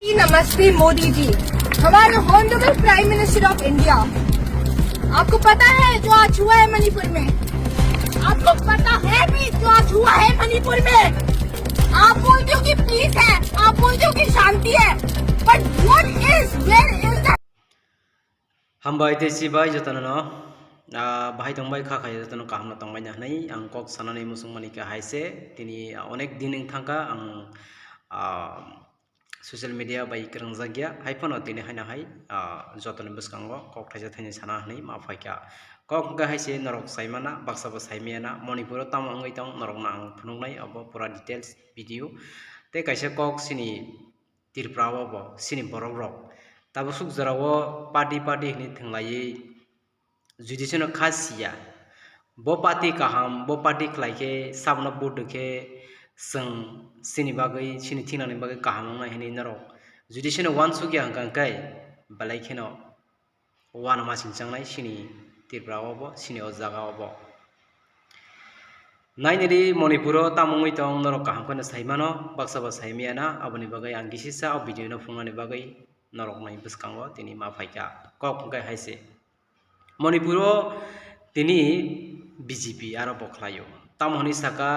नमस्ते मोदी जी, हमारे honourable prime minister of India. आपको पता है जो आज हुआ है मणिपुर में? आपको पता है भी जो आज हुआ है मणिपुर में? आप बोलते हो कि पीस है, आप बोलते हो कि शांति है, बट वेयर इज द हामबाय देसिबाय जतनो बाहाय तंबाय खाखाय जतनो कामना तंबाय नाहनै आं कक सानानै मुसुं मानिका हायसे दिनै अनेक दिन थांका आं ससियेल मिडिया बाय करंजागिया हायफोनो दिनै हायनाहाय जतनो बसकांगो कक थाइजा थाइनै साना हनै मा फायका कक गाहायसे नरक साइमाना बाक्साबो साइमियाना मणिपुर ताम अंगै तं नरक ना आं फुनुंनाय अब पुरा डिटेल्स भिडिअ ते कायसे कक सिनि तिरप्रावबो सिनि बरक रक ताबो सुख जरावो पार्टी हनि थंलायै जुदिसनो खासिया बो पार्टी काहाम बो पार्टी खलायखे साबना बुदखे जों सिनि बागै सिनि थिनानै बागै काहामंनाय हनि नरक जुदिसनो वान सुगिया हंकांखाय बालायखेनो वान मासिं चांनाय सिनि तिरप्रावबो सिनि ओ जागावबो नाइनेरि मणिपुर तामुंगै तं नरक काहामखौनो साइमानो बाक्साबा साइमियाना आबनि बागै आं गिसिसा अब भिडिअ फुंनानै बागै नरक नाय बसकांगो दिनै मा फायका कक फुंखाय हायसे मणिपुर दिनै बीजेपी आरो बखलायो तामहनि साका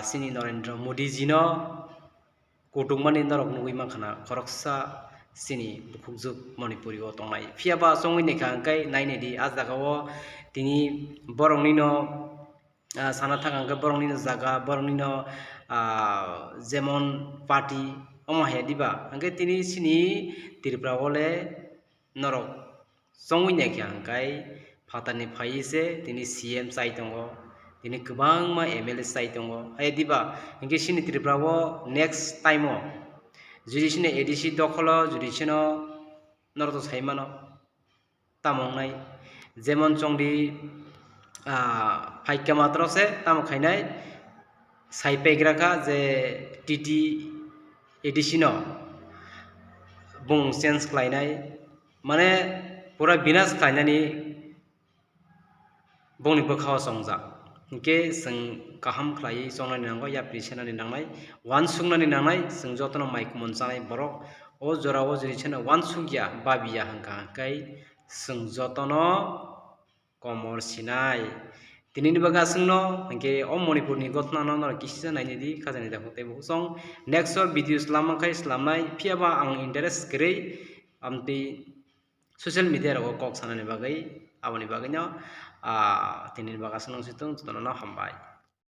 सिनि नरेंद्र मोदी जिनो कुटुंबानि नरक नुगै माखाना खरकसा सिनि बुखुकजुग मणिपुरी ओ तंनाय फियाबा संगै नेखा अंकाय नायनेदि आ जागाओ दिनै बरंनिनो साना थांगांखा बरंनिनो जागा बरंनिनो जेमन पार्टी अमाहाया दिबा अंकाय दिनै सिनि तिरप्रावले नरक संगै नेखा अंकाय फातानि फायसे दिनै सीएम चाइ दंगो दिनै गोबां मा एमएलए चाइ दंगो हाय दिबा इंके सिनि तिरप्रावो नेक्स्ट टाइमो जुदिसिनो एडिसि दखलो जुदिसिनो नरक साइमानो तामंनाय जेमन चंदी फाइका मात्र से ताम खाइनाय साइपेग्राका जे टीटी एडिसिनो बुं चेंज खालायनाय माने पूरा विनाश खालायनानै बुंनि बोखाव संजा इंके जों काहाम खालायै संनानै नांगौ या प्रिसेनानै नांनाय वान सुंनानै नांनाय जों जतनो माइक मोनजानाय बरक ओ जरावो जुदिसनो वान सुगिया बाबिया हांका हांकाय जों जतनो कमर सिनाय दिनैनि बागा जोंनो इंके ओ मणिपुरनि गतना न किसिजा नायनेदि खाजानि दाखोते बुसं नेक्स्ट भिडिअ स्लामखाय स्लामनाय फियाबा आं इंटरेस्ट गरै आमति ससियल मिडिया रो कक सानानि बागै आबनि बागैनो दिनैनि बागा जों सितं जतनो हामबाय।